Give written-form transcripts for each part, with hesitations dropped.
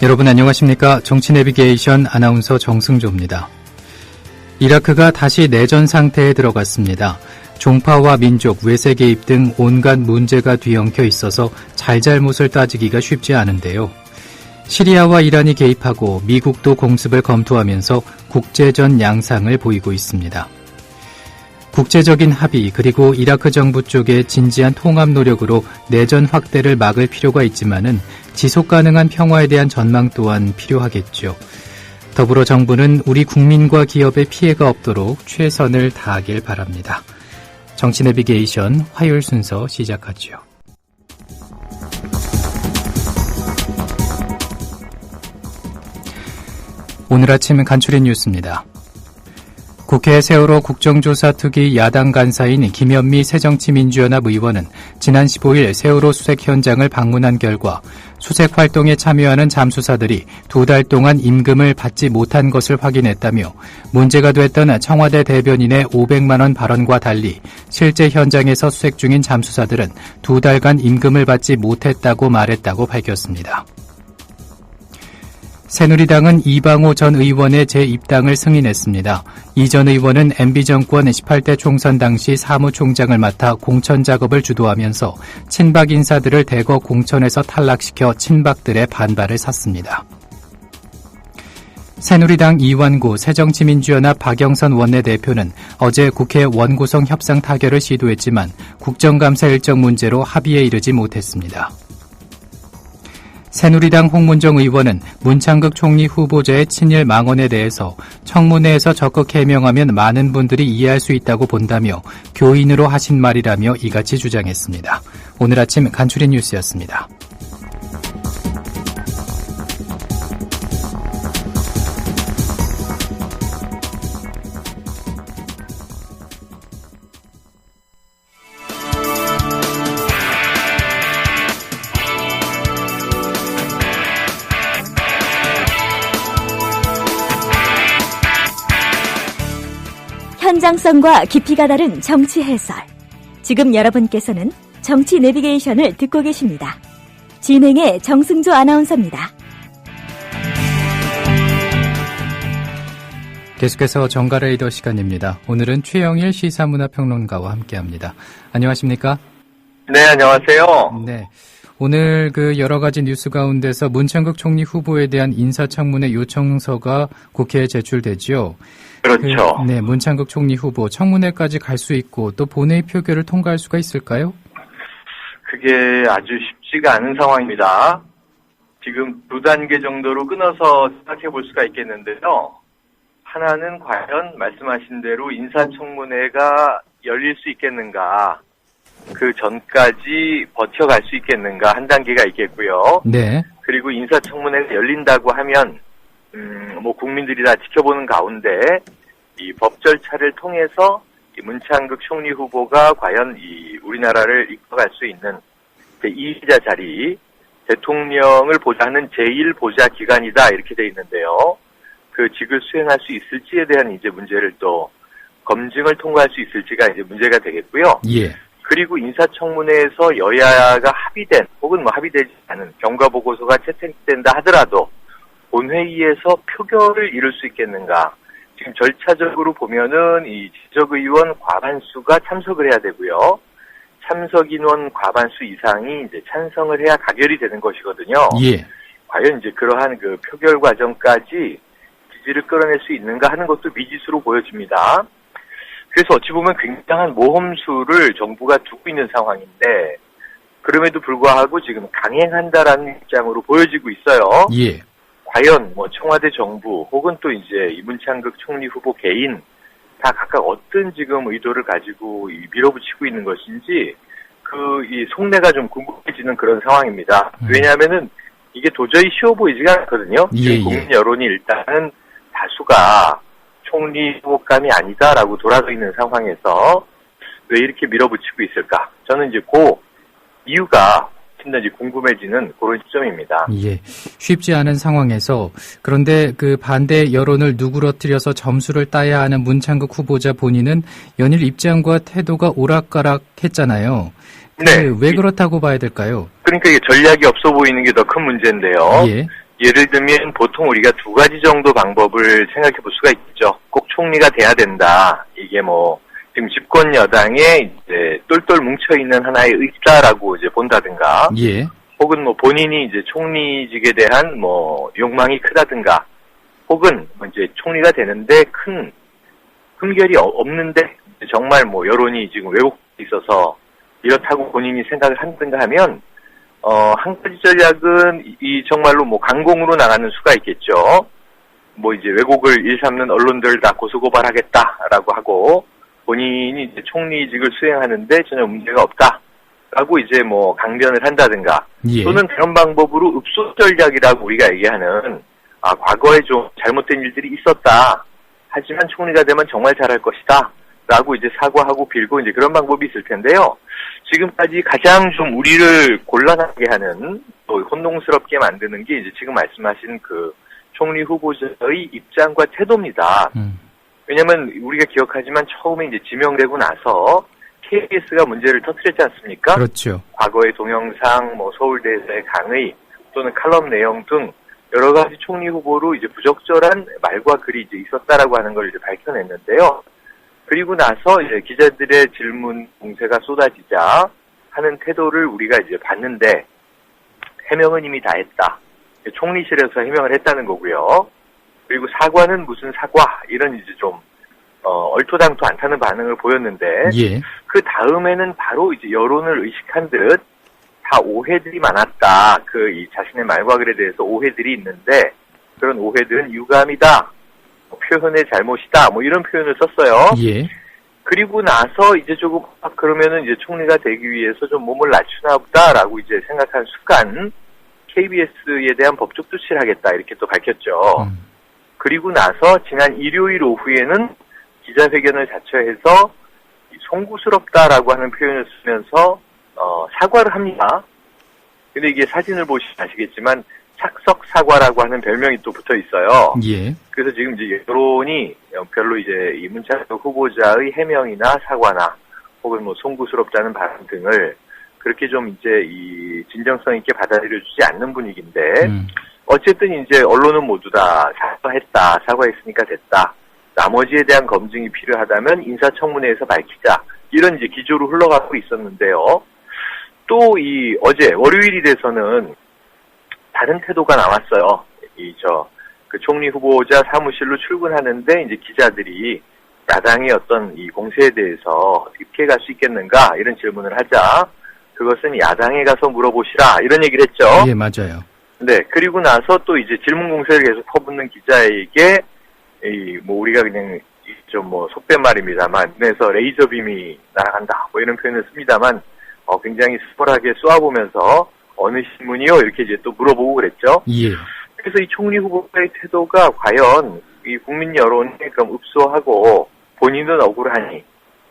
여러분 안녕하십니까? 정치 내비게이션 아나운서 정승조입니다. 이라크가 다시 내전 상태에 들어갔습니다. 종파와 민족, 외세 개입 등 온갖 문제가 뒤엉켜 있어서 잘잘못을 따지기가 쉽지 않은데요. 시리아와 이란이 개입하고 미국도 공습을 검토하면서 국제전 양상을 보이고 있습니다. 국제적인 합의 그리고 이라크 정부 쪽의 진지한 통합 노력으로 내전 확대를 막을 필요가 있지만은 지속 가능한 평화에 대한 전망 또한 필요하겠죠. 더불어 정부는 우리 국민과 기업에 피해가 없도록 최선을 다하길 바랍니다. 정치 내비게이션 화요일 순서 시작하죠. 오늘 아침 간추린 뉴스입니다. 국회 세월호 국정조사 특위 야당 간사인 김현미 새정치민주연합 의원은 지난 15일 세월호 수색 현장을 방문한 결과 수색 활동에 참여하는 잠수사들이 2달 동안 임금을 받지 못한 것을 확인했다며 문제가 됐던 청와대 대변인의 500만 원 발언과 달리 실제 현장에서 수색 중인 잠수사들은 2달간 임금을 받지 못했다고 말했다고 밝혔습니다. 새누리당은 이방호 전 의원의 재입당을 승인했습니다. 이 전 의원은 MB정권 18대 총선 당시 사무총장을 맡아 공천 작업을 주도하면서 친박 인사들을 대거 공천에서 탈락시켜 친박들의 반발을 샀습니다. 새누리당 이완구 새정치민주연합 박영선 원내대표는 어제 국회 원구성 협상 타결을 시도했지만 국정감사 일정 문제로 합의에 이르지 못했습니다. 새누리당 홍문정 의원은 문창극 총리 후보자의 친일 망언에 대해서 청문회에서 적극 해명하면 많은 분들이 이해할 수 있다고 본다며 교인으로 하신 말이라며 이같이 주장했습니다. 오늘 아침 간추린 뉴스였습니다. 현장성과 깊이가 다른 정치 해설. 지금 여러분께서는 정치 내비게이션을 듣고 계십니다. 진행의 정승조 아나운서입니다. 계속해서 정가레이더 시간입니다. 오늘은 최영일 시사문화평론가와 함께합니다. 안녕하십니까? 네, 안녕하세요. 네. 오늘 여러 가지 뉴스 가운데서 문창극 총리 후보에 대한 인사청문회 요청서가 국회에 제출되지요. 그렇죠. 네, 문창극 총리 후보 청문회까지 갈 수 있고 또 본회의 표결을 통과할 수가 있을까요? 그게 아주 쉽지가 않은 상황입니다. 지금 2단계 정도로 끊어서 생각해 볼 수가 있겠는데요. 하나는 과연 말씀하신 대로 인사청문회가 열릴 수 있겠는가, 그 전까지 버텨갈 수 있겠는가 한 단계가 있겠고요. 네. 그리고 인사청문회가 열린다고 하면 국민들이 다 지켜보는 가운데 이 법 절차를 통해서 이 문창극 총리 후보가 과연 이 우리나라를 이끌어갈 수 있는 제2기자 자리, 대통령을 보좌하는 제1보좌 기관이다 이렇게 돼 있는데요. 그 직을 수행할 수 있을지에 대한 이제 문제를 또 검증을 통과할 수 있을지가 이제 문제가 되겠고요. 예. 그리고 인사청문회에서 여야가 합의된 혹은 합의되지 않은 경과보고서가 채택된다 하더라도 본회의에서 표결을 이룰 수 있겠는가. 지금 절차적으로 보면은 이 지적의원 과반수가 참석을 해야 되고요. 참석인원 과반수 이상이 이제 찬성을 해야 가결이 되는 것이거든요. 예. 과연 이제 그러한 그 표결 과정까지 지지를 끌어낼 수 있는가 하는 것도 미지수로 보여집니다. 그래서 어찌 보면 굉장한 모험수를 정부가 두고 있는 상황인데 그럼에도 불구하고 지금 강행한다라는 입장으로 보여지고 있어요. 예. 과연 청와대 정부 혹은 또 이제 문창극 총리 후보 개인 다 각각 어떤 지금 의도를 가지고 밀어붙이고 있는 것인지 이 속내가 좀 궁금해지는 그런 상황입니다. 왜냐하면은 이게 도저히 쉬워 보이지가 않거든요. 예, 국민 여론이 일단은 다수가 총리 후보감이 아니다라고 돌아서 있는 상황에서 왜 이렇게 밀어붙이고 있을까? 저는 이제 이유가 진짜 궁금해지는 그런 시점입니다. 예, 쉽지 않은 상황에서 그런데 그 반대 여론을 누그러뜨려서 점수를 따야 하는 문창극 후보자 본인은 연일 입장과 태도가 오락가락했잖아요. 네. 왜 그렇다고 봐야 될까요? 그러니까 이게 전략이 없어 보이는 게 더 큰 문제인데요. 예. 예를 들면 보통 우리가 두 가지 정도 방법을 생각해 볼 수가 있죠. 꼭 총리가 돼야 된다. 이게 뭐 지금 집권 여당에 이제 똘똘 뭉쳐 있는 하나의 의지다라고 이제 본다든가, 예. 혹은 뭐 본인이 이제 총리직에 대한 뭐 욕망이 크다든가, 혹은 이제 총리가 되는데 큰 흠결이 없는데 정말 뭐 여론이 지금 왜곡돼 있어서 이렇다고 본인이 생각을 한든가 하면 한 가지 전략은 이 정말로 뭐 강공으로 나가는 수가 있겠죠. 뭐 이제 왜곡을 일삼는 언론들 다 고소고발하겠다라고 하고 본인이 이제 총리직을 수행하는데 전혀 문제가 없다라고 이제 뭐 강변을 한다든가, 예. 또는 그런 방법으로 읍소 전략이라고 우리가 얘기하는 과거에 좀 잘못된 일들이 있었다. 하지만 총리가 되면 정말 잘할 것이다. 라고 이제 사과하고 빌고 이제 그런 방법이 있을 텐데요. 지금까지 가장 좀 우리를 곤란하게 하는, 또 혼동스럽게 만드는 게 이제 지금 말씀하신 그 총리 후보자의 입장과 태도입니다. 왜냐면 우리가 기억하지만 처음에 이제 지명되고 나서 KBS가 문제를 터뜨렸지 않습니까? 그렇죠. 과거의 동영상, 뭐 서울대에서의 강의, 또는 칼럼 내용 등 여러 가지 총리 후보로 이제 부적절한 말과 글이 이제 있었다라고 하는 걸 이제 밝혀냈는데요. 그리고 나서 이제 기자들의 질문 공세가 쏟아지자 하는 태도를 우리가 이제 봤는데, 해명은 이미 다 했다. 총리실에서 해명을 했다는 거고요. 그리고 사과는 무슨 사과, 이런 이제 좀 얼토당토 않다는 반응을 보였는데, 예. 그 다음에는 바로 이제 여론을 의식한 듯 다 오해들이 많았다. 이 자신의 말과 글에 대해서 오해들이 있는데, 그런 오해들은 유감이다, 표현의 잘못이다, 뭐 이런 표현을 썼어요. 예. 그리고 나서 이제 조금 그러면은 이제 총리가 되기 위해서 좀 몸을 낮추나 보다라고 이제 생각한 순간 KBS에 대한 법적 조치를 하겠다, 이렇게 또 밝혔죠. 그리고 나서 지난 일요일 오후에는 기자회견을 자처해서 송구스럽다라고 하는 표현을 쓰면서 사과를 합니다. 근데 이게 사진을 보시면 아시겠지만 착석 사과라고 하는 별명이 또 붙어 있어요. 예. 그래서 지금 이제 여론이 별로 이제 이 문창석 후보자의 해명이나 사과나 혹은 뭐 송구스럽다는 발언 등을 그렇게 좀 이제 이 진정성 있게 받아들여주지 않는 분위기인데, 어쨌든 이제 언론은 모두 다 사과했으니까 됐다. 나머지에 대한 검증이 필요하다면 인사청문회에서 밝히자. 이런 이제 기조로 흘러가고 있었는데요. 또 어제 월요일이 돼서는 다른 태도가 나왔어요. 그 총리 후보자 사무실로 출근하는데 이제 기자들이 야당의 어떤 이 공세에 대해서 어떻게 피해갈 수 있겠는가, 이런 질문을 하자 그것은 야당에 가서 물어보시라, 이런 얘기를 했죠. 예, 맞아요. 네, 그리고 나서 또 이제 질문 공세를 계속 퍼붓는 기자에게 뭐 우리가 그냥 좀 뭐 속된 말입니다만, 눈에서 레이저 빔이 날아간다, 뭐 이런 표현을 씁니다만, 굉장히 스포하게 쏘아보면서 어느 신문이요? 이렇게 이제 또 물어보고 그랬죠. 예. 그래서 이 총리 후보자의 태도가 과연 이 국민 여론에 그럼 읍소하고 본인은 억울하니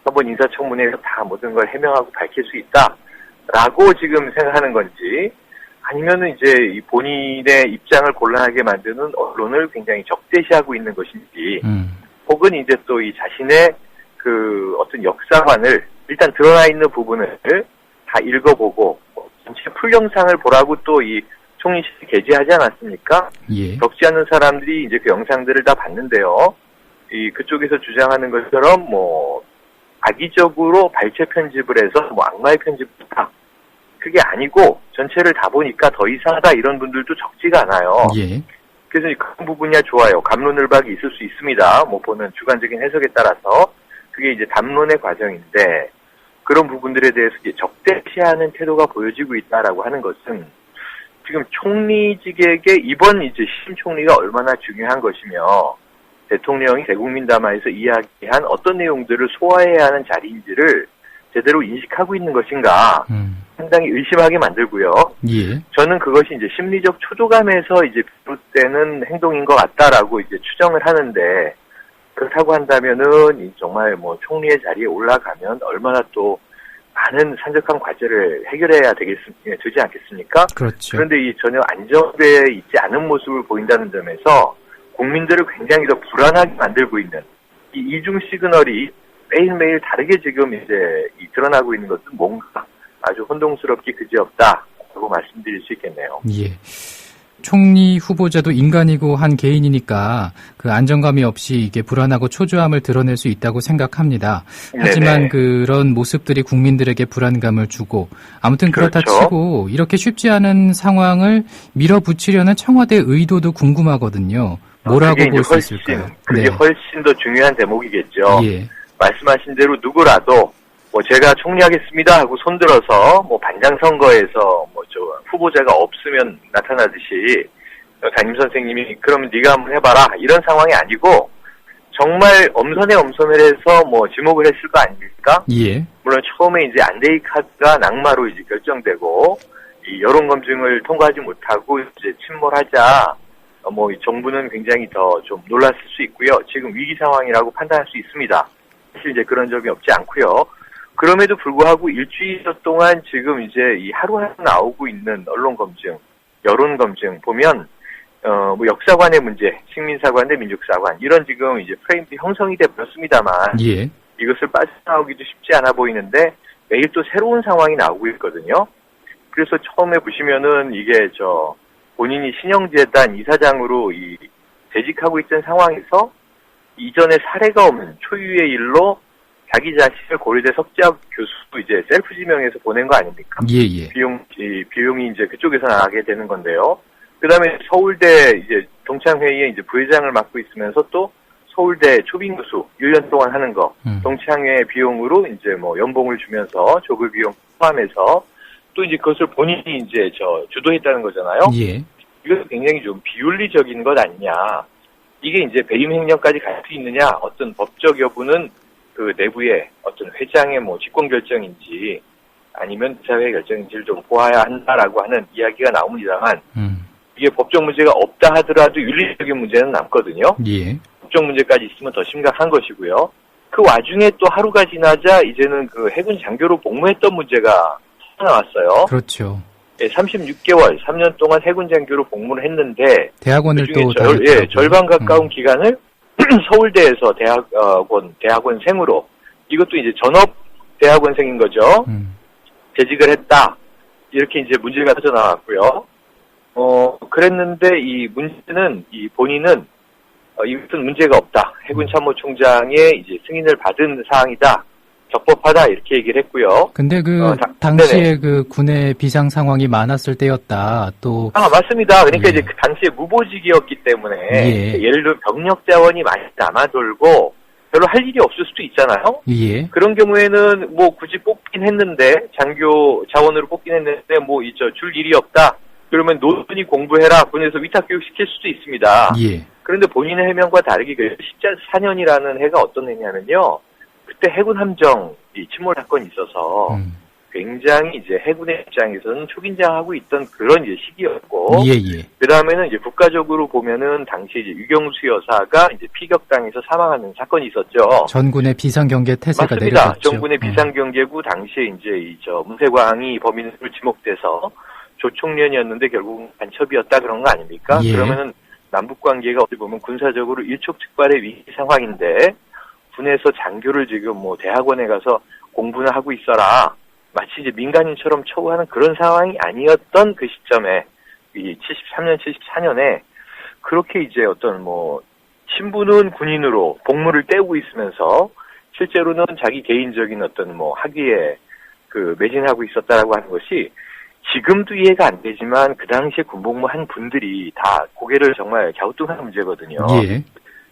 한번 인사청문회에서 다 모든 걸 해명하고 밝힐 수 있다라고 지금 생각하는 건지, 아니면은 이제 이 본인의 입장을 곤란하게 만드는 언론을 굉장히 적대시하고 있는 것인지, 혹은 이제 또 이 자신의 그 어떤 역사관을 일단 드러나 있는 부분을 다 읽어보고 전체 풀영상을 보라고 또 이 총리실이 게재하지 않았습니까? 예. 적지 않은 사람들이 이제 그 영상들을 다 봤는데요. 그쪽에서 주장하는 것처럼 뭐 악의적으로 발췌 편집을 해서 뭐 악마의 편집부터, 그게 아니고 전체를 다 보니까 더 이상하다, 이런 분들도 적지가 않아요. 예. 그래서 그런 부분이야 좋아요. 갑론을박이 있을 수 있습니다. 뭐 보는 주관적인 해석에 따라서 그게 이제 담론의 과정인데, 그런 부분들에 대해서 이제 적대시하는 태도가 보여지고 있다라고 하는 것은 지금 총리직에게 이번 이제 신 총리가 얼마나 중요한 것이며, 대통령이 대국민 담화에서 이야기한 어떤 내용들을 소화해야 하는 자리인지를 제대로 인식하고 있는 것인가, 상당히 의심하게 만들고요. 예. 저는 그것이 이제 심리적 초조감에서 이제 비롯되는 행동인 것 같다라고 이제 추정을 하는데, 그렇다고 한다면은 정말 뭐 총리의 자리에 올라가면 얼마나 또 많은 산적한 과제를 해결해야 되지 않겠습니까? 그렇죠. 그런데 전혀 안정되어 있지 않은 모습을 보인다는 점에서 국민들을 굉장히 더 불안하게 만들고 있는 이 이중 시그널이 매일매일 다르게 지금 이제 드러나고 있는 것은 뭔가 아주 혼동스럽기 그지없다라고 말씀드릴 수 있겠네요. 예. 총리 후보자도 인간이고 한 개인이니까 그 안정감이 없이 이게 불안하고 초조함을 드러낼 수 있다고 생각합니다. 하지만 네네. 그런 모습들이 국민들에게 불안감을 주고 아무튼 그렇다 그렇죠. 치고 이렇게 쉽지 않은 상황을 밀어붙이려는 청와대의 의도도 궁금하거든요. 뭐라고 그게 이제 볼 수 있을까요? 그게 훨씬 더 중요한 대목이겠죠. 예. 말씀하신 대로 누구라도 뭐 제가 총리하겠습니다 하고 손들어서 뭐 반장 선거에서 뭐 저 후보자가 없으면 나타나듯이 담임 선생님이 그러면 네가 한번 해봐라 이런 상황이 아니고 정말 엄선에 엄선을 해서 뭐 지목을 했을 거 아닙니까? 예. 물론 처음에 이제 안데이 카드가 낙마로 이제 결정되고 이 여론 검증을 통과하지 못하고 이제 침몰하자 뭐 이 정부는 굉장히 더 좀 놀랐을 수 있고요. 지금 위기 상황이라고 판단할 수 있습니다. 사실 이제 그런 점이 없지 않고요. 그럼에도 불구하고 일주일 동안 지금 이제 이 하루하루 나오고 있는 언론 검증, 여론 검증 보면 뭐 역사관의 문제, 식민사관 대 민족사관 이런 지금 이제 프레임이 형성이 돼 버렸습니다만 예. 이것을 빠져나오기도 쉽지 않아 보이는데 매일 또 새로운 상황이 나오고 있거든요. 그래서 처음에 보시면은 이게 본인이 신영재단 이사장으로 재직하고 있던 상황에서 이전에 사례가 없는 초유의 일로 자기 자신을 고려대 석재학 교수 이제 셀프 지명해서 보낸 거 아닙니까? 예. 비용이 이제 그쪽에서 나가게 되는 건데요. 그 다음에 서울대 이제 동창회의에 이제 부회장을 맡고 있으면서 또 서울대 초빙 교수 1년 동안 하는 거, 동창회 비용으로 이제 뭐 연봉을 주면서 조교 비용 포함해서 또 이제 그것을 본인이 이제 주도했다는 거잖아요. 예. 이것도 굉장히 좀 비윤리적인 것 아니냐. 이게 이제 배임 행령까지 갈 수 있느냐. 어떤 법적 여부는 그 내부의 어떤 회장의 뭐 직권 결정인지 아니면 이사회 결정인지를 좀 보아야 한다라고 하는 이야기가 나옵니다만 이게 법적 문제가 없다 하더라도 윤리적인 문제는 남거든요. 예. 법적 문제까지 있으면 더 심각한 것이고요. 그 와중에 또 하루가 지나자 이제는 그 해군 장교로 복무했던 문제가 나왔어요. 그렇죠. 예, 36개월, 3년 동안 해군 장교로 복무를 했는데 대학원을 또 절반 가까운 기간을 서울대에서 대학원생으로 이것도 이제 전업 대학원생인 거죠. 재직을 했다. 이렇게 이제 문제가 터져 나왔고요. 그랬는데 이 문제는 본인은 이것은 문제가 없다. 해군 참모총장의 이제 승인을 받은 사항이다. 적법하다 이렇게 얘기를 했고요. 근데 당시에 그 군의 비상 상황이 많았을 때였다. 또 맞습니다. 그러니까 이제 그 당시에 무보직이었기 때문에 예를 들어 병력 자원이 많이 남아돌고 별로 할 일이 없을 수도 있잖아요. 예. 그런 경우에는 뭐 굳이 뽑긴 했는데 장교 자원으로 뽑긴 했는데 뭐 줄 일이 없다. 그러면 노선이 공부해라. 군에서 위탁 교육 시킬 수도 있습니다. 예. 그런데 본인의 해명과 다르게 14년이라는 해가 어떤 해냐면요. 그때 해군 함정 침몰 사건이 있어서 굉장히 이제 해군의 입장에서는 초긴장하고 있던 그런 이제 시기였고, 그 다음에는 이제 국가적으로 보면은 당시 이제 유경수 여사가 이제 피격당해서 사망하는 사건이 있었죠. 전군의 비상경계 태세가 맞습니다. 내려졌죠. 전군의 비상경계구 당시에 이제 문세광이 범인으로 지목돼서 조총련이었는데 결국은 간첩이었다 그런 거 아닙니까? 그러면은 남북 관계가 어떻게 보면 군사적으로 일촉즉발의 위기 상황인데. 군에서 장교를 지금 뭐 대학원에 가서 공부나 하고 있어라. 마치 이제 민간인처럼 처우하는 그런 상황이 아니었던 그 시점에, 이 73년, 74년에 그렇게 이제 어떤 뭐 신분은 군인으로 복무를 떼고 있으면서 실제로는 자기 개인적인 어떤 뭐 학위에 매진하고 있었다라고 하는 것이 지금도 이해가 안 되지만 그 당시에 군복무한 분들이 다 고개를 정말 갸우뚱하는 문제거든요.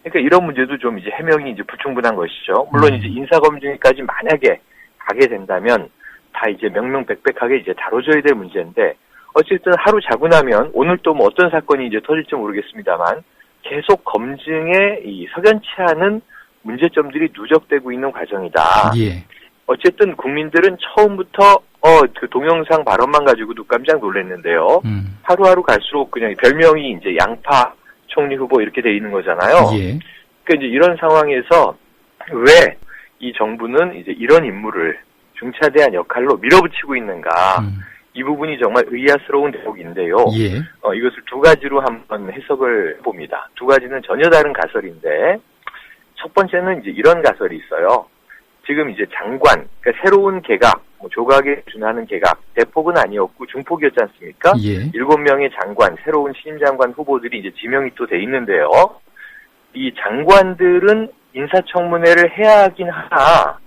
그러니까 이런 문제도 좀 이제 해명이 이제 불충분한 것이죠. 물론 이제 인사검증까지 만약에 가게 된다면 다 이제 명명백백하게 이제 다뤄져야 될 문제인데 어쨌든 하루 자고 나면 오늘 또 뭐 어떤 사건이 이제 터질지 모르겠습니다만 계속 검증에 석연치 않은 문제점들이 누적되고 있는 과정이다. 어쨌든 국민들은 처음부터 그 동영상 발언만 가지고도 깜짝 놀랐는데요. 하루하루 갈수록 그냥 별명이 이제 양파 총리 후보 이렇게 돼 있는 거잖아요. 그러니까 이제 이런 상황에서 왜 이 정부는 이제 이런 인물을 중차대한 역할로 밀어붙이고 있는가? 이 부분이 정말 의아스러운 대목인데요. 이것을 두 가지로 한번 해석을 봅니다. 두 가지는 전혀 다른 가설인데 첫 번째는 이제 이런 가설이 있어요. 지금 이제 장관, 그러니까 새로운 개각, 조각에 준하는 개각, 대폭은 아니었고 중폭이었지 않습니까? 예. 7명의 장관, 새로운 신임장관 후보들이 이제 지명이 또 돼 있는데요. 이 장관들은 인사청문회를 해야 하긴 하나,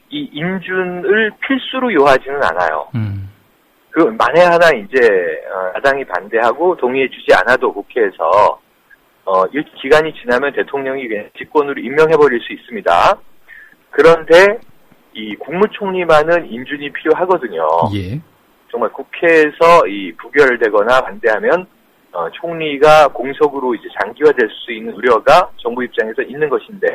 이 인준을 필수로 요하지는 않아요. 만에 하나 이제, 야당이 반대하고 동의해주지 않아도 국회에서, 기간이 지나면 대통령이 그냥 직권으로 임명해버릴 수 있습니다. 그런데 이 국무총리만은 인준이 필요하거든요. 예. 정말 국회에서 이 부결되거나 반대하면 총리가 공석으로 이제 장기화될 수 있는 우려가 정부 입장에서 있는 것인데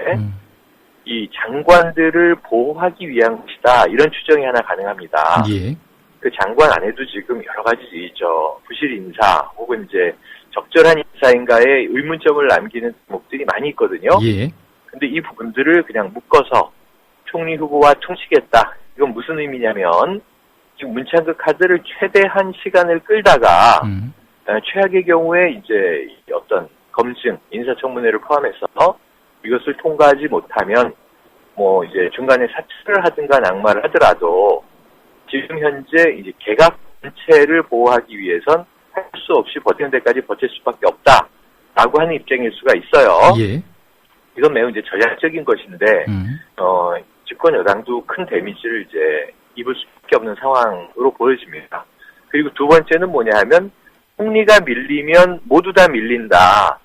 이 장관들을 보호하기 위한 것이다. 이런 추정이 하나 가능합니다. 예. 그 장관 안에도 지금 여러 가지 부실 인사 혹은 이제 적절한 인사인가에 의문점을 남기는 대목들이 많이 있거든요. 예. 근데 이 부분들을 그냥 묶어서 총리 후보와 퉁치겠다. 이건 무슨 의미냐면 지금 문창극 카드를 최대한 시간을 끌다가 최악의 경우에 이제 어떤 검증, 인사청문회를 포함해서 이것을 통과하지 못하면 뭐 이제 중간에 사퇴를 하든가 낙마를 하더라도 지금 현재 이제 개각 전체를 보호하기 위해선 할 수 없이 버티는 데까지 버틸 수밖에 없다라고 하는 입장일 수가 있어요. 예. 이건 매우 이제 전략적인 것인데 집권 여당도 큰 데미지를 이제 입을 수밖에 없는 상황으로 보여집니다. 그리고 두 번째는 뭐냐 하면 총리가 밀리면 모두 다 밀린다.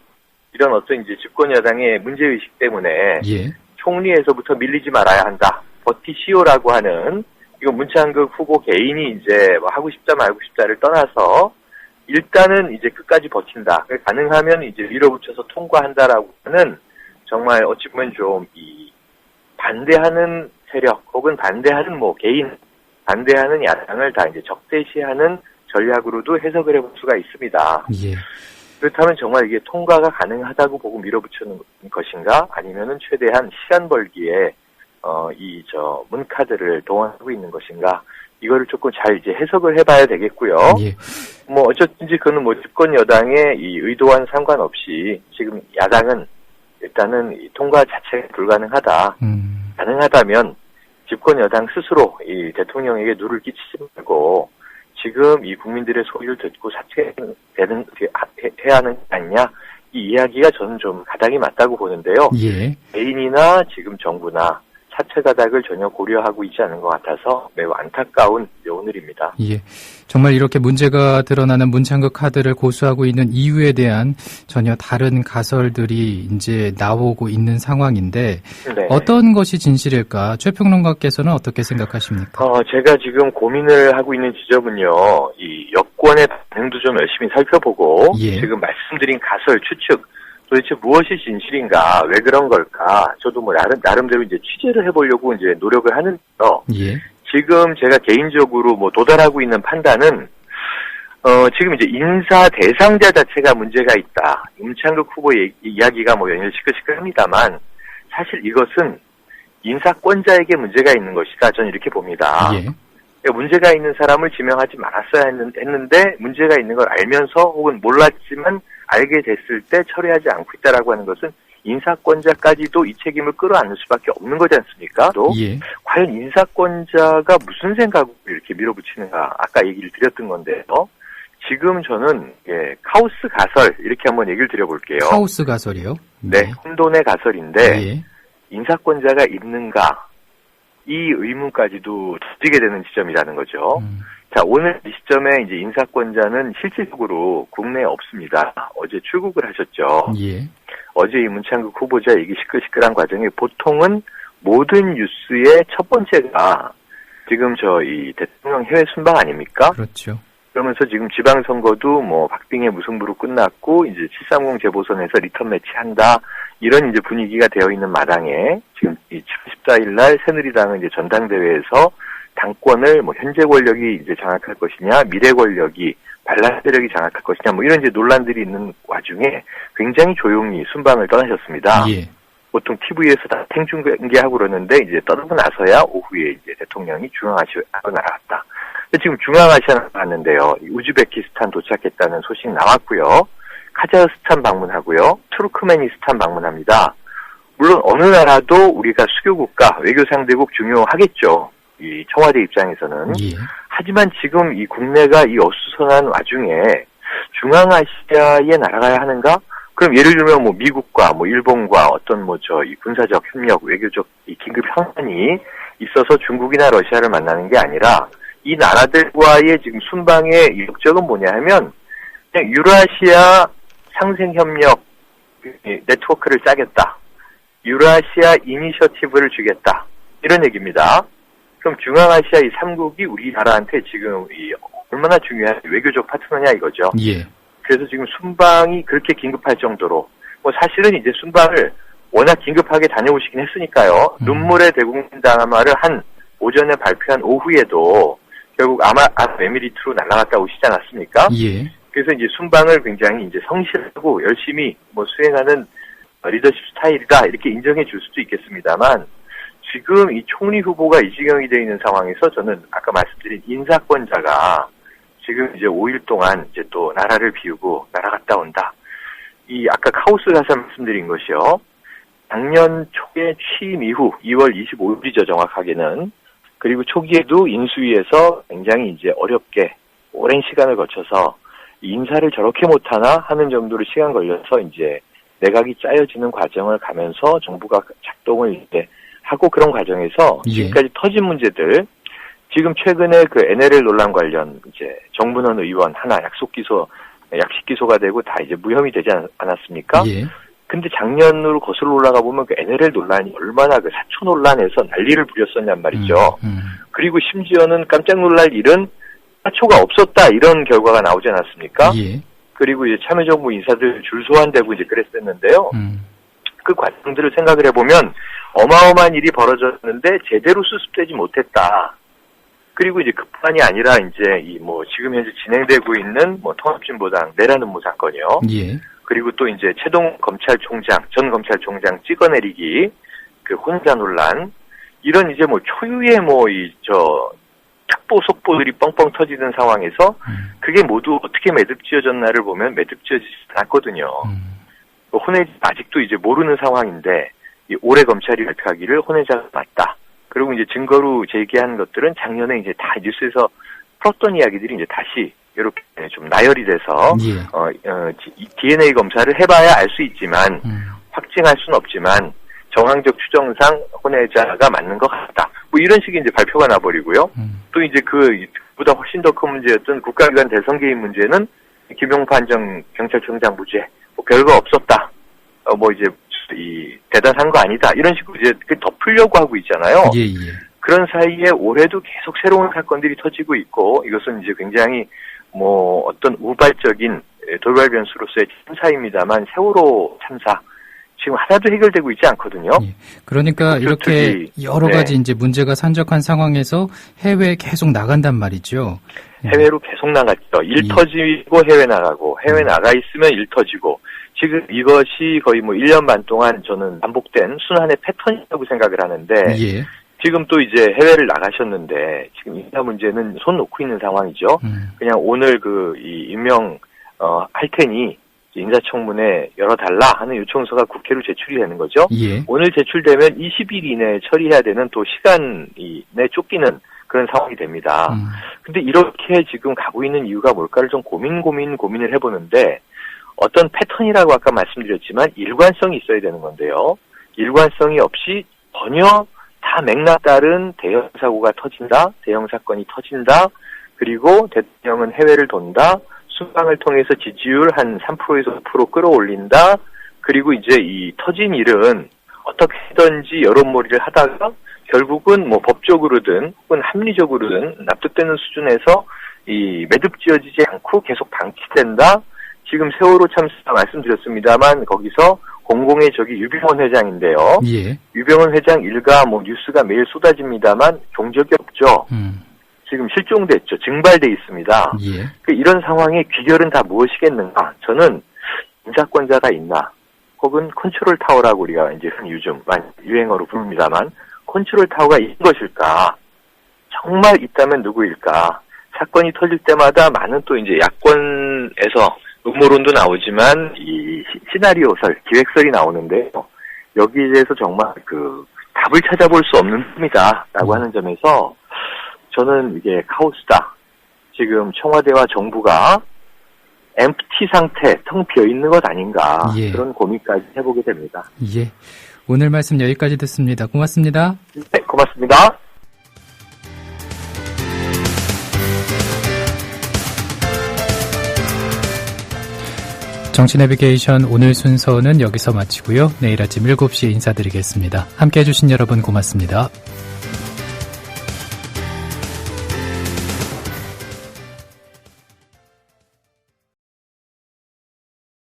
이런 어떤 이제 집권 여당의 문제의식 때문에 예. 총리에서부터 밀리지 말아야 한다. 버티시오라고 하는 이거 문창극 후보 개인이 이제 뭐 하고 싶다 말고 싶다를 떠나서 일단은 이제 끝까지 버틴다. 가능하면 이제 밀어붙여서 통과한다라고 하는 정말 어찌 보면 좀 이 반대하는 세력 혹은 반대하는 뭐 개인 반대하는 야당을 다 이제 적대시하는 전략으로도 해석을 해볼 수가 있습니다. 예. 그렇다면 정말 이게 통과가 가능하다고 보고 밀어붙이는 것인가 아니면은 최대한 시간 벌기에 문카드를 동원하고 있는 것인가 이거를 조금 잘 이제 해석을 해봐야 되겠고요. 예. 뭐 어쨌든지 그는 뭐 집권 여당의 이 의도와는 상관없이 지금 야당은 일단은 이 통과 자체가 불가능하다. 가능하다면 집권 여당 스스로 이 대통령에게 누를 끼치지 말고 지금 이 국민들의 소리를 듣고 해야 하는 게 아니냐 이 이야기가 저는 좀 가닥이 맞다고 보는데요. 예. 개인이나 지금 정부나 사퇴 가닥을 전혀 고려하고 있지 않은 것 같아서 매우 안타까운 오늘입니다. 예. 정말 이렇게 문제가 드러나는 문창극 카드를 고수하고 있는 이유에 대한 전혀 다른 가설들이 이제 나오고 있는 상황인데 네. 어떤 것이 진실일까? 최 평론가께서는 어떻게 생각하십니까? 제가 지금 고민을 하고 있는 지점은요. 이 여권의 반응도 좀 열심히 살펴보고 예. 지금 말씀드린 가설, 추측 도대체 무엇이 진실인가, 왜 그런 걸까? 저도 뭐 나름대로 이제 취재를 해보려고 이제 노력을 하는데요. 예. 지금 제가 개인적으로 뭐 도달하고 있는 판단은 지금 이제 인사 대상자 자체가 문제가 있다. 문창극 후보의 이야기가 뭐 연일 시끌시끌합니다만 사실 이것은 인사권자에게 문제가 있는 것이다. 저는 이렇게 봅니다. 예. 문제가 있는 사람을 지명하지 말았어야 했는데 문제가 있는 걸 알면서 혹은 몰랐지만 알게 됐을 때 처리하지 않고 있다라고 하는 것은 인사권자까지도 이 책임을 끌어안을 수밖에 없는 거지 않습니까? 또 예. 과연 인사권자가 무슨 생각으로 이렇게 밀어붙이는가 아까 얘기를 드렸던 건데요. 지금 저는 카오스 가설 이렇게 한번 얘기를 드려볼게요. 카오스 가설이요? 네, 혼돈의 가설인데 예. 인사권자가 있는가 이 의문까지도 던지게 되는 지점이라는 거죠. 자, 오늘 이 시점에 이제 인사권자는 실질적으로 국내에 없습니다. 어제 출국을 하셨죠. 예. 어제 이 문창극 후보자 얘기 시끌시끌한 과정에 보통은 모든 뉴스의 첫 번째가 지금 이 대통령 해외 순방 아닙니까? 그렇죠. 그러면서 지금 지방선거도 뭐 박빙의 무승부로 끝났고 이제 730 재보선에서 리턴 매치한다 이런 이제 분위기가 되어 있는 마당에 지금 이 14일 날 새누리당은 이제 전당대회에서 당권을 뭐 현재 권력이 이제 장악할 것이냐 미래 권력이 반란 세력이 장악할 것이냐 뭐 이런 이제 논란들이 있는 와중에 굉장히 조용히 순방을 떠나셨습니다. 예. 보통 TV에서 다 생중계하고 그러는데 이제 떠나고 나서야 오후에 이제 대통령이 중앙아시아로 날아갔다. 지금 중앙아시아 나왔는데요. 우즈베키스탄 도착했다는 소식 나왔고요. 카자흐스탄 방문하고요. 투르크메니스탄 방문합니다. 물론 어느 나라도 우리가 수교국가, 외교 상대국 중요하겠죠. 이 청와대 입장에서는. 예. 하지만 지금 이 국내가 이 어수선한 와중에 중앙아시아에 날아가야 하는가? 그럼 예를 들면 뭐 미국과 뭐 일본과 어떤 이 군사적 협력, 외교적 이 긴급 현안이 있어서 중국이나 러시아를 만나는 게 아니라 이 나라들과의 지금 순방의 목적은 뭐냐 하면 그냥 유라시아 상생협력 네트워크를 짜겠다. 유라시아 이니셔티브를 주겠다. 이런 얘기입니다. 그럼 중앙아시아 이 3국이 우리나라한테 지금 얼마나 중요한 외교적 파트너냐 이거죠. 예. 그래서 지금 순방이 그렇게 긴급할 정도로 사실은 이제 순방을 워낙 긴급하게 다녀오시긴 했으니까요. 눈물의 대국민담화를 한 오전에 발표한 오후에도 결국 아랍에미리트로 날아갔다 오시지 않았습니까? 예. 그래서 이제 순방을 굉장히 이제 성실하고 열심히 수행하는 리더십 스타일이다 이렇게 인정해 줄 수도 있겠습니다만 지금 이 총리 후보가 이 지경이 되어 있는 상황에서 저는 아까 말씀드린 인사권자가 지금 이제 5일 동안 이제 또 나라를 비우고 날아갔다 온다. 이 아까 카오스 가서 말씀드린 것이요. 작년 초에 취임 이후 2월 25일이죠 정확하게는. 그리고 초기에도 인수위에서 굉장히 이제 어렵게 오랜 시간을 거쳐서 인사를 저렇게 못하나 하는 정도로 시간 걸려서 이제 내각이 짜여지는 과정을 가면서 정부가 작동을 이제 하고 그런 과정에서 지금까지 터진 문제들 지금 최근에 그 NLL 논란 관련 이제 정문원 의원 하나 약식 기소가 되고 다 이제 무혐의 되지 않았습니까? 예. 근데 작년으로 거슬러 올라가 보면 그 NLL 논란이 얼마나 그 사초 논란에서 난리를 부렸었냔 말이죠. 그리고 심지어는 깜짝 놀랄 일은 사초가 없었다 이런 결과가 나오지 않았습니까? 예. 그리고 이제 참여정부 인사들 줄 소환되고 이제 그랬었는데요. 그 과정들을 생각을 해보면 어마어마한 일이 벌어졌는데 제대로 수습되지 못했다. 그리고 이제 그뿐만이 아니라 이제 지금 현재 진행되고 있는 통합진보당 내란 음모 사건이요. 예. 그리고 또 이제 최동 전 검찰총장 찍어내리기, 그 혼자 논란, 이런 이제 초유의 탁보 속보들이 뻥뻥 터지는 상황에서 그게 모두 어떻게 매듭지어졌나를 보면 매듭지어지지 않았거든요. 아직도 이제 모르는 상황인데 올해 검찰이 발표하기를 혼외자가 맞다. 그리고 이제 증거로 제기한 것들은 작년에 이제 다 뉴스에서 풀었던 이야기들이 이제 다시 이렇게 좀 나열이 돼서 DNA 검사를 해봐야 알 수 있지만 확증할 수는 없지만 정황적 추정상 혼외자가 맞는 것 같다. 이런 식의 이제 발표가 나버리고요. 또 이제 그보다 훨씬 더 큰 문제였던 국가기관 대선 개입 문제는 김용판 전 경찰청장 무죄, 별거 없었다. 이제 대단한 거 아니다. 이런 식으로 이제 덮으려고 하고 있잖아요. 예. 그런 사이에 올해도 계속 새로운 사건들이 터지고 있고 이것은 이제 굉장히 어떤 우발적인 돌발 변수로서의 참사입니다만 세월호 참사 지금 하나도 해결되고 있지 않거든요. 예. 그러니까 이렇게 여러 가지 이제 문제가 산적한 상황에서 해외에 계속 나간단 말이죠. 해외로 계속 나갔죠. 일 터지고 해외 나가고 해외 나가 있으면 일 터지고 지금 이것이 거의 1년 반 동안 저는 반복된 순환의 패턴이라고 생각을 하는데 지금 또 이제 해외를 나가셨는데 지금 인사 문제는 손 놓고 있는 상황이죠. 그냥 오늘 할 테니 인사청문회 열어달라 하는 요청서가 국회로 제출이 되는 거죠. 오늘 제출되면 20일 이내에 처리해야 되는 또 시간이 내 쫓기는 그런 상황이 됩니다. 근데 이렇게 지금 가고 있는 이유가 뭘까를 좀 고민을 해보는데 어떤 패턴이라고 아까 말씀드렸지만 일관성이 있어야 되는 건데요. 일관성이 없이 전혀 다 맥락 다른 대형 사고가 터진다, 대형 사건이 터진다, 그리고 대통령은 해외를 돈다, 순방을 통해서 지지율 한 3%에서 5% 끌어올린다, 그리고 이제 이 터진 일은 어떻게든지 여론몰이를 하다가 결국은 법적으로든 혹은 합리적으로든 납득되는 수준에서 매듭지어지지 않고 계속 방치된다. 지금 세월호 참사 말씀드렸습니다만 거기서 공공의 적이 유병헌 회장인데요. 유병헌 회장 일가 뉴스가 매일 쏟아집니다만 종적이 없죠. 지금 실종됐죠. 증발돼 있습니다. 이런 상황의 귀결은 다 무엇이겠는가? 저는 인사권자가 있나? 혹은 컨트롤 타워라고 우리가 이제 요즘 유행어로 부릅니다만 컨트롤 타워가 있는 것일까? 정말 있다면 누구일까? 사건이 터질 때마다 많은 또 이제 야권에서 음모론도 나오지만 이 시나리오설, 기획설이 나오는데요. 여기에 대해서 정말 답을 찾아볼 수 없는 흠이다라고 하는 점에서 저는 이게 카오스다. 지금 청와대와 정부가 엠프티 상태, 텅 비어 있는 것 아닌가. 예. 그런 고민까지 해보게 됩니다. 예. 오늘 말씀 여기까지 듣습니다. 고맙습니다. 네, 고맙습니다. 정치 내비게이션 오늘 순서는 여기서 마치고요. 내일 아침 7시에 인사드리겠습니다. 함께해 주신 여러분 고맙습니다.